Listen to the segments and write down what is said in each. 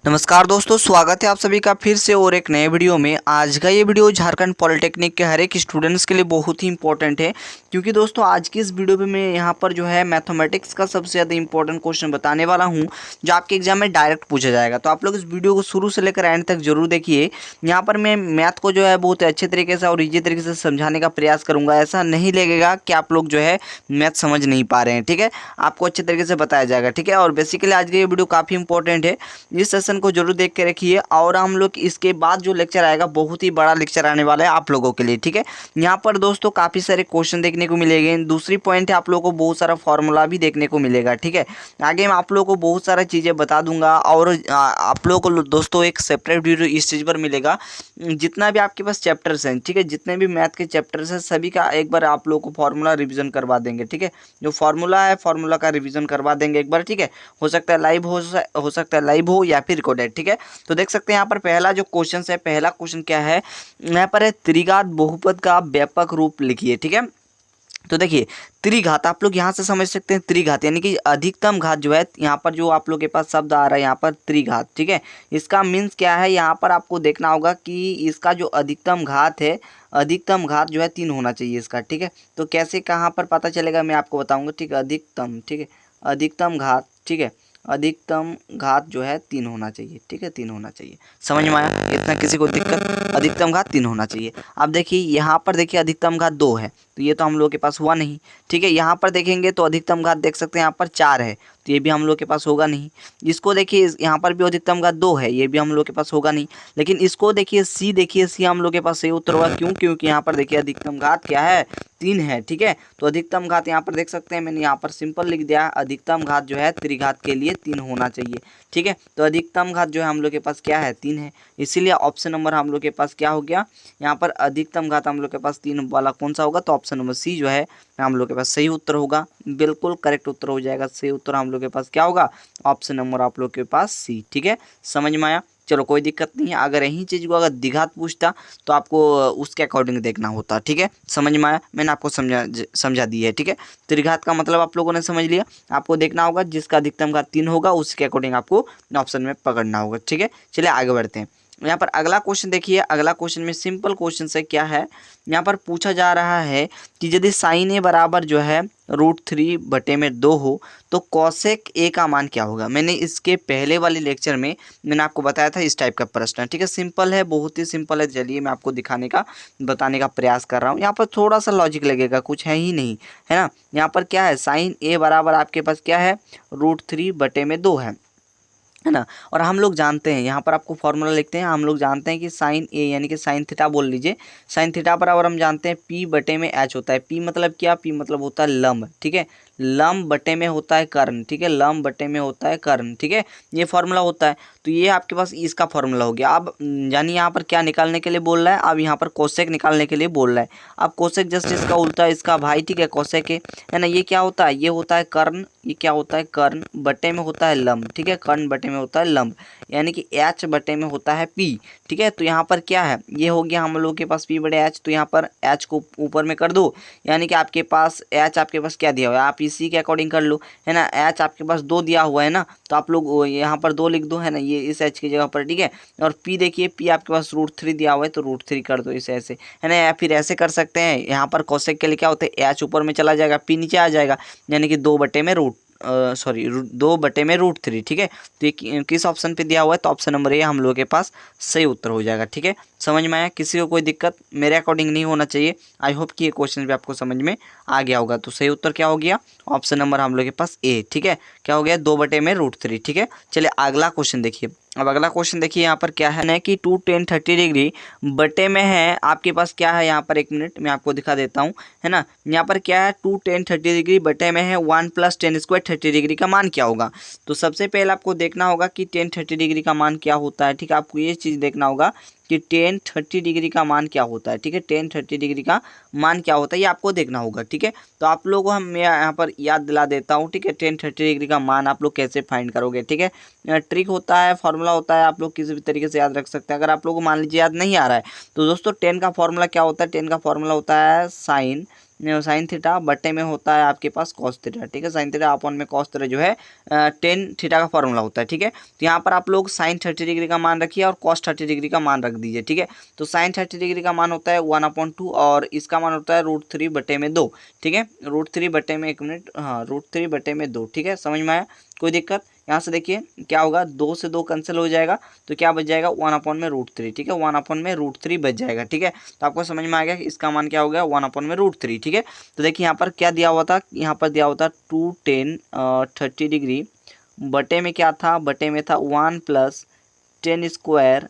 नमस्कार दोस्तों, स्वागत है आप सभी का फिर से और एक नए वीडियो में। आज का ये वीडियो झारखंड पॉलिटेक्निक के हर एक स्टूडेंट्स के लिए बहुत ही इंपॉर्टेंट है, क्योंकि दोस्तों आज की इस वीडियो पे मैं यहाँ पर जो है मैथमेटिक्स का सबसे ज़्यादा इंपॉर्टेंट क्वेश्चन बताने वाला हूँ, जो आपके एग्जाम में डायरेक्ट पूछा जाएगा। तो आप लोग इस वीडियो को शुरू से लेकर एंड तक जरूर देखिए। यहाँ पर मैं मैथ को जो है बहुत अच्छे तरीके से और ईजी तरीके से समझाने का प्रयास करूँगा। ऐसा नहीं लगेगा कि आप लोग जो है मैथ समझ नहीं पा रहे हैं, ठीक है। आपको अच्छे तरीके से बताया जाएगा, ठीक है। और बेसिकली आज का ये वीडियो काफ़ी इंपॉर्टेंट है, इस सेशन को जरूर देख के रखिए। और हम लोग इसके बाद जो लेक्चर आएगा बहुत ही बड़ा लेक्चर आने वाला है आप लोगों के लिए, ठीक है। यहाँ पर दोस्तों काफ़ी सारे क्वेश्चन देखने को मिलेंगे। दूसरी पॉइंट है, आप लोगों को बहुत सारा फॉर्मूला भी देखने को मिलेगा, ठीक है। आगे मैं आप लोगों को बहुत सारा चीज़ें बता दूंगा। और आप लोगों को दोस्तों एक सेपरेट वीडियो इस चीज़ पर मिलेगा, जितना भी आपके पास चैप्टर्स हैं, ठीक है, जितने भी मैथ के चैप्टर्स हैं सभी का एक बार आप लोगों को फॉर्मूला रिवीजन करवा देंगे, ठीक है। जो फॉर्मूला है फॉर्मूला का रिवीजन करवा देंगे एक बार, ठीक है। हो सकता है लाइव हो सकता है लाइव हो या फिर रिकॉर्डेड, ठीक है। तो देख सकते हैं यहाँ पर पहला जो क्वेश्चन है, पहला क्वेश्चन क्या है, यहाँ पर है त्रिघात बहुपद का व्यापक रूप लिखिए, ठीक है। तो देखिए त्रिघात आप लोग यहाँ से समझ सकते हैं, त्रिघात यानी कि अधिकतम घात जो है, यहाँ पर जो आप लोग के पास शब्द आ रहा है यहाँ पर त्रिघात, ठीक है। इसका मीन्स क्या है, यहाँ पर आपको देखना होगा कि इसका जो अधिकतम घात है, अधिकतम घात जो है 3 होना चाहिए इसका, ठीक है। तो कैसे कहाँ पर पता चलेगा मैं आपको बताऊँगा, ठीक है। अधिकतम, ठीक है, अधिकतम घात, ठीक है, अधिकतम घात जो है 3 होना चाहिए, ठीक है, 3 होना चाहिए। समझ में आया? इतना किसी को दिक्कत? अधिकतम घात 3 होना चाहिए। अब देखिए यहाँ पर देखिए अधिकतम घात 2 है, तो ये तो हम लोग के पास हुआ नहीं, ठीक है। यहाँ पर देखेंगे तो अधिकतम घात देख सकते हैं यहाँ पर 4 है, तो ये भी हम लोग के पास होगा नहीं। इसको देखिए यहाँ पर भी अधिकतम घात 2 है, ये भी हम लोग के पास होगा नहीं। लेकिन इसको देखिए सी हम लोग के पास सही उत्तर होगा। क्यों? क्योंकि यहाँ पर देखिए अधिकतम घात क्या है, 3 है, ठीक है। तो अधिकतम घात यहाँ पर देख सकते हैं, मैंने यहाँ पर सिंपल लिख दिया, अधिकतम घात जो है त्रिघात के लिए 3 होना चाहिए, ठीक है। तो अधिकतम घात जो है हम लोग के पास क्या है, 3 है। इसीलिए ऑप्शन नंबर हम लोग के पास क्या हो गया, यहाँ पर अधिकतम घात हम लोग के पास 3 वाला कौन सा होगा, तो ऑप्शन नंबर सी जो है हम लोग के पास सही उत्तर होगा। बिल्कुल करेक्ट उत्तर हो जाएगा। सही उत्तर हम लोग के पास क्या होगा, ऑप्शन नंबर आप लोग के पास सी, ठीक है। समझ में आया? चलो कोई दिक्कत नहीं है। अगर यही चीज़ को अगर द्विघात पूछता तो आपको उसके अकॉर्डिंग देखना होता, ठीक है। समझ में आया? मैंने आपको समझा दी है, ठीक है। त्रिघात का मतलब आप लोगों ने समझ लिया। आपको देखना होगा जिसका अधिकतम घात 3 होगा उसके अकॉर्डिंग आपको ऑप्शन में पकड़ना होगा, ठीक है। चलिए आगे बढ़ते हैं। यहाँ पर अगला क्वेश्चन देखिए। अगला क्वेश्चन में सिंपल क्वेश्चन से क्या है, यहाँ पर पूछा जा रहा है कि यदि साइन ए बराबर जो है √3/2 हो तो कॉसेक ए का मान क्या होगा। मैंने इसके पहले वाले लेक्चर में मैंने आपको बताया था इस टाइप का प्रश्न, ठीक है। सिंपल है, बहुत ही सिंपल है। चलिए मैं आपको बताने का प्रयास कर रहा हूँ। यहाँ पर थोड़ा सा लॉजिक लगेगा, कुछ है ही नहीं, है ना। यहाँ पर क्या है, साइन ए बराबर आपके पास क्या है, √3/2 है ना। और हम लोग जानते हैं, यहाँ पर आपको फॉर्मूला लिखते हैं, हम लोग जानते हैं कि साइन ए यानी कि साइन थीटा बोल लीजिए। साइन थीटा बराबर हम जानते हैं P/H होता है। P मतलब क्या, P मतलब होता है लंब, ठीक है। लंब बटे में होता है कर्ण, ठीक है, लंब बटे में होता है कर्ण, ठीक है। ये फॉर्मूला होता है। तो ये आपके पास इसका फॉर्मूला हो गया। अब यानी यहाँ पर क्या निकालने के लिए बोल रहा है, अब यहाँ पर कोसेक निकालने के लिए बोल रहा है। अब कोसेक जस्ट इसका उल्टा इसका भाई, ठीक है, कोसेक है ना। ये क्या होता है, ये होता है कर्ण, ये क्या होता है कर्ण बटे में होता है लंब, ठीक है, कर्ण बटे में होता है लंब, यानी कि H बटे में होता है P, ठीक है। तो यहाँ पर क्या है, ये हो गया हम लोग के पास P/H। तो यहाँ पर H को ऊपर में कर दो, यानी कि आपके पास H आपके पास क्या दिया हुआ है, आप इसी के अकॉर्डिंग कर लो, है ना। H आपके पास 2 दिया हुआ है ना, तो आप लोग यहाँ पर 2 लिख दो, है ना, ये इस H की जगह पर, ठीक है। और P देखिए, P आपके पास √3 दिया हुआ है, तो √3 कर दो इसे ऐसे, है ना। या फिर ऐसे कर सकते हैं, यहाँ पर कोसेक के लिए क्या होता है, H ऊपर में चला जाएगा, P नीचे आ जाएगा, यानी कि 2/√3, ठीक है। तो ये किस ऑप्शन पे दिया हुआ है, तो ऑप्शन नंबर ए हम लोगों के पास सही उत्तर हो जाएगा, ठीक है। समझ में आया? किसी को कोई दिक्कत मेरे अकॉर्डिंग नहीं होना चाहिए। आई होप कि ये क्वेश्चन भी आपको समझ में आ गया होगा। तो सही उत्तर क्या हो गया, ऑप्शन नंबर हम लोग के पास ए, ठीक है। क्या हो गया, 2/√3, ठीक है। चलिए अगला क्वेश्चन देखिए। अब अगला क्वेश्चन देखिए, यहाँ पर क्या है कि 2 tan 30 डिग्री बटे में है आपके पास क्या है, यहाँ पर 1 मिनट मैं आपको दिखा देता हूँ, है ना। यहाँ पर क्या है, 2 tan 30 डिग्री बटे में है 1 + tan² 30 डिग्री का मान क्या होगा। तो सबसे पहले आपको देखना होगा कि tan 30 डिग्री का मान क्या होता है, ठीक है। आपको ये चीज़ देखना होगा कि tan 30 डिग्री का मान क्या होता है, ठीक है। tan 30 डिग्री का मान क्या होता है ये आपको देखना होगा, ठीक है। तो आप लोगों को मैं यहाँ पर याद दिला देता हूँ, ठीक है। tan 30 डिग्री का मान आप लोग कैसे फाइंड करोगे, ठीक है। ट्रिक होता है, फॉर्मूला होता है, आप लोग किसी भी तरीके से याद रख सकते हैं। अगर आप लोगों को मान लीजिए याद नहीं आ रहा है, तो दोस्तों tan का फॉर्मूला क्या होता है, tan का फॉर्मूला होता है साइन साइन थीटा बटे में होता है आपके पास कॉस थीटा, ठीक है। साइन थीटा अपॉन में कॉस थीटा जो है टेन थीटा का फॉर्मूला होता है, ठीक है। तो यहाँ पर आप लोग साइन 30 डिग्री का मान रखिए और कॉस 30 डिग्री का मान रख दीजिए, ठीक है। तो साइन 30 डिग्री का मान होता है 1/2 और इसका मान होता है √3/2, ठीक है। √3 बटे में, एक मिनट, हाँ √3 बटे में 2, ठीक है। समझ में आया, कोई दिक्कत? यहाँ से देखिए क्या होगा, 2 से 2 कैंसिल हो जाएगा तो क्या बच जाएगा 1/√3, ठीक है। 1/√3 बच जाएगा, ठीक है। तो आपको समझ में आ गया कि इसका मान क्या हो गया 1/√3, ठीक है। तो देखिए यहाँ पर क्या दिया हुआ था, यहाँ पर दिया हुआ था 2tan 30 डिग्री बटे में क्या था, बटे में था 1 + tan स्क्वायर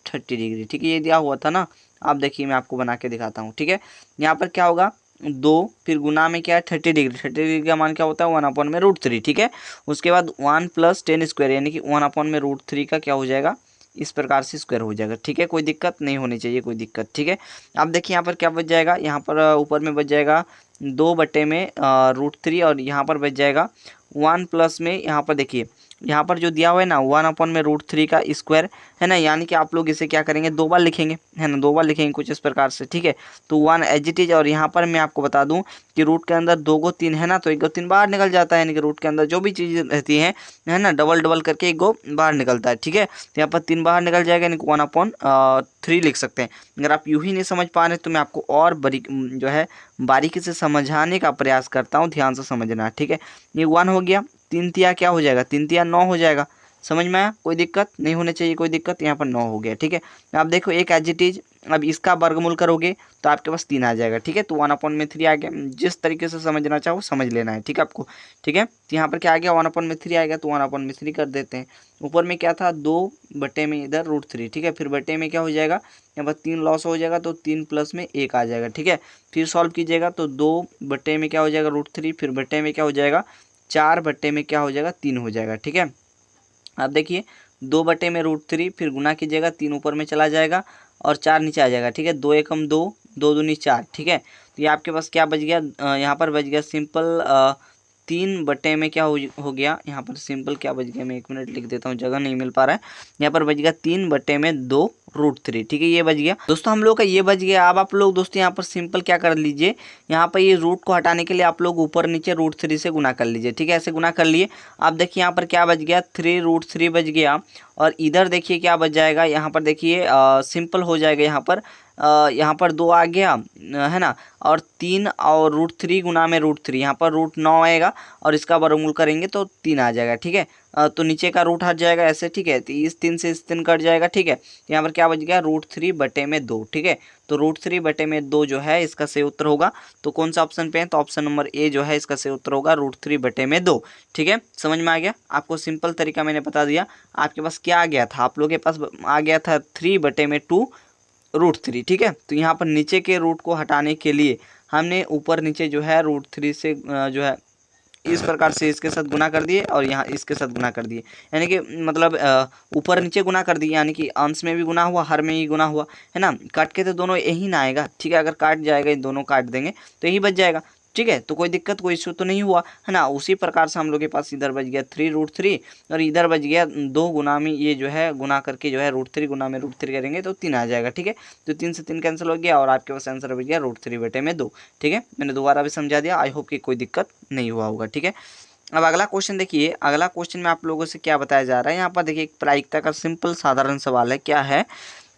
30 डिग्री, ठीक है। ये दिया हुआ था ना। आप देखिए मैं आपको बना के दिखाता हूँ, ठीक है। यहाँ पर क्या होगा 2 फिर गुना में क्या है 30 डिग्री, 30 डिग्री का मान क्या होता है 1/√3, ठीक है। उसके बाद 1 + tan स्क्वायर यानी कि 1/√3 का क्या हो जाएगा, इस प्रकार से स्क्वायर हो जाएगा, ठीक है। कोई दिक्कत नहीं होनी चाहिए, कोई दिक्कत, ठीक है। अब देखिए यहाँ पर क्या बच जाएगा, यहाँ पर ऊपर में बच जाएगा 2 बटे में √3 और यहाँ पर बच जाएगा 1 प्लस में, यहाँ पर देखिए यहाँ पर जो दिया हुआ है ना 1/√3 का स्क्वायर है ना, यानी कि आप लोग इसे क्या करेंगे 2 बार लिखेंगे, है ना, 2 बार लिखेंगे कुछ इस प्रकार से, ठीक है। तो 1 एज इट इज, और यहाँ पर मैं आपको बता दूं कि रूट के अंदर 2 गो 3 है ना, तो 1 गो 3 बाहर निकल जाता है, यानी कि रूट के अंदर जो भी चीज़ रहती है ना, डबल डबल करके 1 गो बाहर निकलता है, ठीक है। तो यहाँ पर 3 बाहर निकल जाएगा, यानी कि 1/3 लिख सकते हैं। अगर आप यूँ ही नहीं समझ पा रहे तो मैं आपको और जो है बारीकी से समझाने का प्रयास करता हूँ, ध्यान से समझना, ठीक है। ये 1 हो गया, 3 तिया क्या हो जाएगा, 3 तिया 9 हो जाएगा। समझ में आया, कोई दिक्कत नहीं होनी चाहिए, कोई दिक्कत। यहाँ पर 9 हो गया, ठीक है। आप देखो एक एज इट इज, अब इसका वर्गमूल करोगे तो आपके पास 3 आ जाएगा, ठीक है। तो 1/3 आ गया, जिस तरीके से समझना चाहो समझ लेना है, ठीक है आपको, ठीक है। तो यहाँ पर क्या आ गया 1/3 आएगा, तो 1/3 कर देते हैं। ऊपर में क्या था 2 बटे में इधर √3, ठीक है। फिर बटे में क्या हो जाएगा, यहाँ पर 3 लॉस हो जाएगा तो 3 प्लस में 1 आ जाएगा, ठीक है। फिर सॉल्व कीजिएगा तो 2 बटे में क्या हो जाएगा √3, फिर बटे में क्या हो जाएगा 4 बटे में क्या हो जाएगा 3 हो जाएगा, ठीक है। आप देखिए 2 बटे में √3, फिर गुना कीजिएगा 3 ऊपर में चला जाएगा और 4 नीचे आ जाएगा, ठीक है। 2 एकम 2, 2 दूनी 4, ठीक है। तो ये आपके पास क्या बच गया, यहाँ पर बच गया सिंपल 3 बटे में क्या हो गया, यहाँ पर सिंपल क्या बच गया, मैं 1 मिनट लिख देता हूँ, जगह नहीं मिल पा रहा है। यहाँ पर बच गया 3 बटे में 2 √3, ठीक है। ये बच गया दोस्तों, हम लोग का ये बच गया। अब आप लोग दोस्तों यहाँ पर सिंपल क्या कर लीजिए, यहाँ पर ये रूट को हटाने के लिए आप लोग ऊपर नीचे √3 से गुना कर लीजिए, ठीक है। ऐसे गुना कर लिए। आप देखिए यहाँ पर क्या बच गया 3√3 बच गया, और इधर देखिए क्या बच जाएगा, यहाँ पर देखिए सिंपल हो जाएगा। यहाँ पर 2 आ गया, है ना, और 3 और √3 गुना में √3, यहाँ पर √9 आएगा और इसका वर्गमूल करेंगे तो 3 आ जाएगा, ठीक है। तो नीचे का रूट हट जाएगा ऐसे, ठीक है। तो इस 3 से इस 3 कट जाएगा, ठीक है। यहाँ पर क्या बच गया √3 बटे में 2, ठीक है। तो √3 बटे में 2 जो है इसका सही उत्तर होगा। तो कौन सा ऑप्शन पे है, तो ऑप्शन नंबर ए जो है इसका सही उत्तर होगा √3 बटे में 2, ठीक है। समझ में आ गया आपको, सिंपल तरीका मैंने बता दिया। आपके पास क्या आ गया था, आप लोगों के पास आ गया था 3 बटे में 2 √3, ठीक है। तो यहाँ पर नीचे के रूट को हटाने के लिए हमने ऊपर नीचे जो है √3 से जो है इस प्रकार से इसके साथ गुना कर दिए और यहाँ इसके साथ गुना कर दिए, यानी कि मतलब ऊपर नीचे गुना कर दिए, यानी कि अंश में भी गुना हुआ, हर में ही गुना हुआ, है ना। काट के तो दोनों यही ना आएगा, ठीक है। अगर काट जाएगा, इन दोनों काट देंगे तो यही बच जाएगा, ठीक है। तो कोई दिक्कत, कोई इशू तो नहीं हुआ, है ना। उसी प्रकार से हम लोग के पास इधर बच गया 3√3 और इधर बच गया 2 गुना में, ये जो है गुना करके जो है √3 गुना में √3 करेंगे तो 3 आ जाएगा, ठीक है। तो 3 से 3 कैंसिल हो गया और आपके पास आंसर बच गया √3 बटे में 2, ठीक है। मैंने दोबारा भी समझा दिया, आई होप कि कोई दिक्कत नहीं हुआ होगा, ठीक है। अब अगला क्वेश्चन देखिए, अगला क्वेश्चन में आप लोगों से क्या बताया जा रहा है, यहाँ पर देखिए एक प्रायिकता का सिंपल साधारण सवाल है। क्या है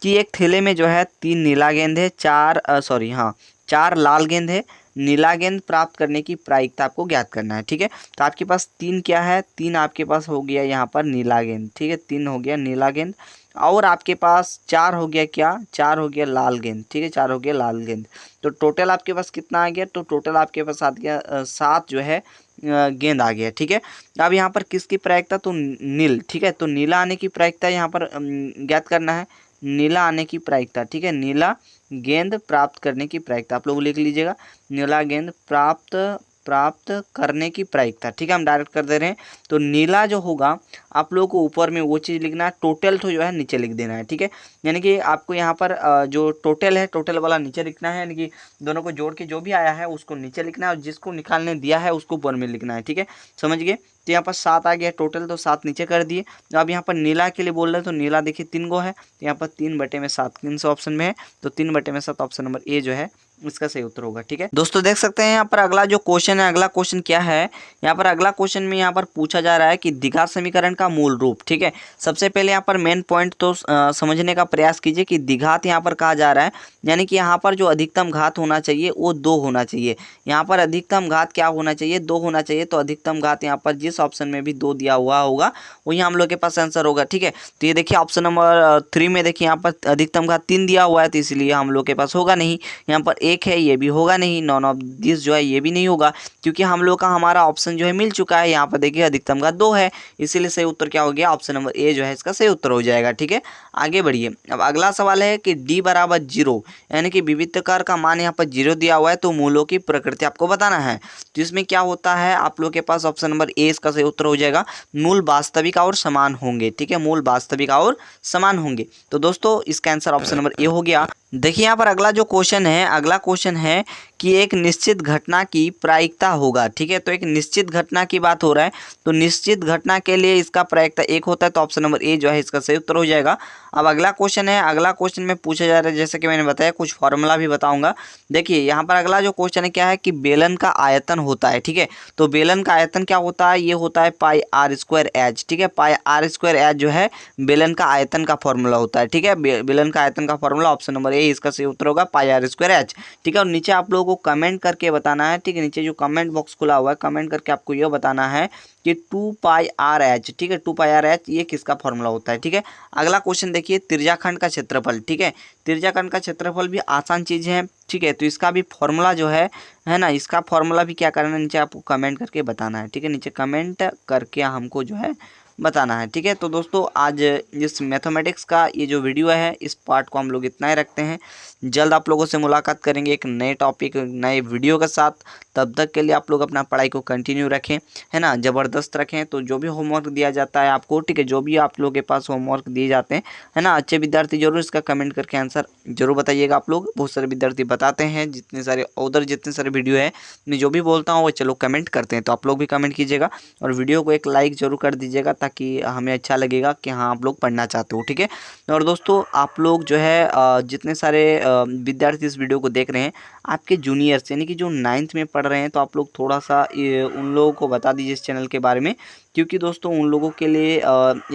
कि एक थैले में जो है 3 नीला गेंद है, 4 लाल गेंद है, नीला गेंद प्राप्त करने की प्रायिकता आपको ज्ञात करना है, ठीक है। तो आपके पास 3 क्या है, 3 आपके पास हो गया यहाँ पर नीला गेंद, ठीक है। 3 हो गया नीला गेंद और आपके पास 4 हो गया, क्या 4 हो गया लाल गेंद, ठीक है। 4 हो गया लाल गेंद। तो टोटल आपके पास कितना आ गया, तो टोटल आपके पास आ गया 7 जो है गेंद आ गया, ठीक है। अब यहाँ पर किसकी प्रायिकता, तो नील, ठीक है। तो नीला आने की प्रायिकता यहाँ पर ज्ञात करना है, नीला आने की प्रायिकता, ठीक है। नीला गेंद प्राप्त करने की प्रायिकता आप लोग लिख लीजिएगा, नीला गेंद प्राप्त करने की प्रायिकता, ठीक है। हम डायरेक्ट कर दे रहे हैं। तो नीला जो होगा आप लोगों को ऊपर में वो चीज़ लिखना है, टोटल तो जो है नीचे लिख देना है, ठीक है। यानी कि आपको यहाँ पर जो टोटल है, टोटल वाला नीचे लिखना है, यानी कि दोनों को जोड़ के जो भी आया है उसको नीचे लिखना है और जिसको निकालने दिया है उसको ऊपर में लिखना है, ठीक है। समझ गए। तो यहाँ पर 7 आ गया टोटल, तो 7 नीचे कर दिए। अब यहाँ पर नीला के लिए बोल रहे हैं, तो नीला देखिए 3 गो है, तो यहाँ पर 3 बटे में 7 किन से ऑप्शन में है, तो 3 बटे में 7 ऑप्शन नंबर ए जो है इसका सही उत्तर होगा। ठीक है दोस्तों, देख सकते हैं यहाँ पर अगला जो क्वेश्चन है, अगला क्वेश्चन क्या है, यहाँ पर अगला क्वेश्चन में यहाँ पर पूछा जा रहा है कि द्विघात समीकरण का मूल रूप। ठीक है, सबसे पहले यहाँ पर मेन पॉइंट तो समझने का प्रयास कीजिए कि द्विघात यहाँ पर कहा जा रहा है, यानी कि यहाँ पर जो अधिकतम घात होना चाहिए वो 2 होना चाहिए। यहाँ पर अधिकतम घात क्या होना चाहिए, 2 होना चाहिए। तो अधिकतम घात यहाँ पर जिस ऑप्शन में भी 2 दिया हुआ होगा वही हम लोग के पास आंसर होगा। ठीक है, तो ये देखिए ऑप्शन नंबर 3 में देखिए यहाँ पर अधिकतम घात 3 दिया हुआ है, तो इसलिए हम लोग के पास होगा नहीं। यहाँ पर 1 है, ये भी होगा नहीं। नॉन ऑफ दिस जो है ये भी नहीं होगा, क्योंकि हम लोग का हमारा ऑप्शन जो है मिल चुका है। यहाँ पर देखिए अधिकतम घात 2 है, इसीलिए सही उत्तर क्या हो गया, ऑप्शन नंबर ए जो है इसका सही उत्तर हो जाएगा। ठीक है, आगे बढ़िए। अब अगला सवाल है कि d बराबर 0, यानी कि विविधकार का मान यहाँ पर 0 दिया हुआ है, तो मूलों की प्रकृति आपको बताना है। तो इसमें क्या होता है, आप लोग के पास ऑप्शन नंबर ए इसका सही उत्तर हो जाएगा, मूल वास्तविक और समान होंगे। ठीक है, मूल वास्तविक और समान होंगे। तो दोस्तों इसका आंसर ऑप्शन नंबर ए हो गया। देखिए यहाँ पर अगला जो क्वेश्चन है, अगला क्वेश्चन है कि एक निश्चित घटना की प्रायिकता होगा। ठीक है, तो एक निश्चित घटना की बात हो रहा है, तो निश्चित घटना के लिए इसका प्रायिकता 1 होता है, तो ऑप्शन नंबर ए जो है इसका सही उत्तर हो जाएगा। अब अगला क्वेश्चन है, अगला क्वेश्चन में पूछा जा रहा है, जैसे कि मैंने बताया कुछ फॉर्मूला भी बताऊंगा। देखिए यहाँ पर अगला जो क्वेश्चन है क्या है कि बेलन का आयतन होता है। ठीक है, तो बेलन का आयतन क्या होता है, ये होता है पाई आर स्क्वायर एच। ठीक है, पाई आर स्क्वायर एच जो है बेलन का आयतन का फॉर्मूला होता है। ठीक है, बेलन का आयतन का फॉर्मूला ऑप्शन नंबर ए इसका सही उत्तर होगा, पाई आर स्क्वायर एच। ठीक है, और नीचे आप लोगों को कमेंट करके बताना है। ठीक है, नीचे जो कमेंट बॉक्स खुला हुआ है, कमेंट करके आपको यह बताना है कि 2 पाई आर एच। ठीक है, 2 पाई आर एच ये किसका फॉर्मूला होता है। ठीक है, अगला क्वेश्चन देखिए, त्रिज्याखंड का क्षेत्रफल। ठीक है, त्रिज्याखंड का क्षेत्रफल भी आसान चीज है। ठीक है, तो इसका भी फॉर्मूला जो है ना, इसका फॉर्मूला भी क्या करना है, नीचे आपको कमेंट करके बताना है। ठीक है, नीचे कमेंट करके हमको जो है बताना है। ठीक है, तो दोस्तों आज इस मैथमेटिक्स का ये जो वीडियो है, इस पार्ट को हम लोग इतना ही रखते हैं। जल्द आप लोगों से मुलाकात करेंगे एक नए टॉपिक, नए वीडियो के साथ। तब तक के लिए आप लोग अपना पढ़ाई को कंटिन्यू रखें, है ना, ज़बरदस्त रखें। तो जो भी होमवर्क दिया जाता है आपको, ठीक है, जो भी आप लोगों के पास होमवर्क दिए जाते हैं, है ना, अच्छे विद्यार्थी जरूर इसका कमेंट करके आंसर जरूर बताइएगा। आप लोग बहुत सारे विद्यार्थी बताते हैं, जितने सारे उधर जितने सारे वीडियो है मैं जो भी बोलता हूँ वो चलो कमेंट करते हैं, तो आप लोग भी कमेंट कीजिएगा और वीडियो को एक लाइक जरूर कर दीजिएगा, ताकि हमें अच्छा लगेगा कि हाँ आप लोग पढ़ना चाहते हो। ठीक है, और दोस्तों आप लोग जो है जितने सारे विद्यार्थी इस वीडियो को देख रहे हैं, आपके जूनियर्स यानी कि जो 9th में पढ़ रहे हैं, तो आप लोग थोड़ा सा उन लोगों को बता दीजिए इस चैनल के बारे में, क्योंकि दोस्तों उन लोगों के लिए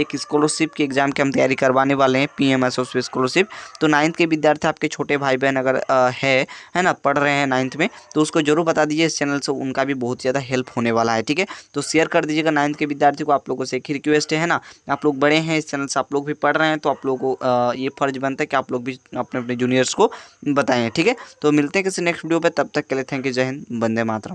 एक स्कॉलरशिप की एग्ज़ाम की हम तैयारी करवाने वाले हैं, PMSOSP स्कॉलरशिप। तो 9th के विद्यार्थी आपके छोटे भाई बहन अगर है ना, पढ़ रहे हैं 9th में, तो उसको जरूर बता दीजिए इस चैनल से, उनका भी बहुत ज़्यादा हेल्प होने वाला है। ठीक है, तो शेयर कर दीजिएगा 9th के विद्यार्थी को। आप लोगों से एक ही रिक्वेस्ट है ना, आप लोग बड़े हैं, इस चैनल से आप लोग भी पढ़ रहे हैं, तो आप लोगों को ये फर्ज बनता है कि आप लोग भी अपने अपने जूनियर्स को बताएं। ठीक है, तो मिलते हैं किसी नेक्स्ट वीडियो पे, तब तक के लिए थैंक यू, जय हिंद, वंदे मातरम।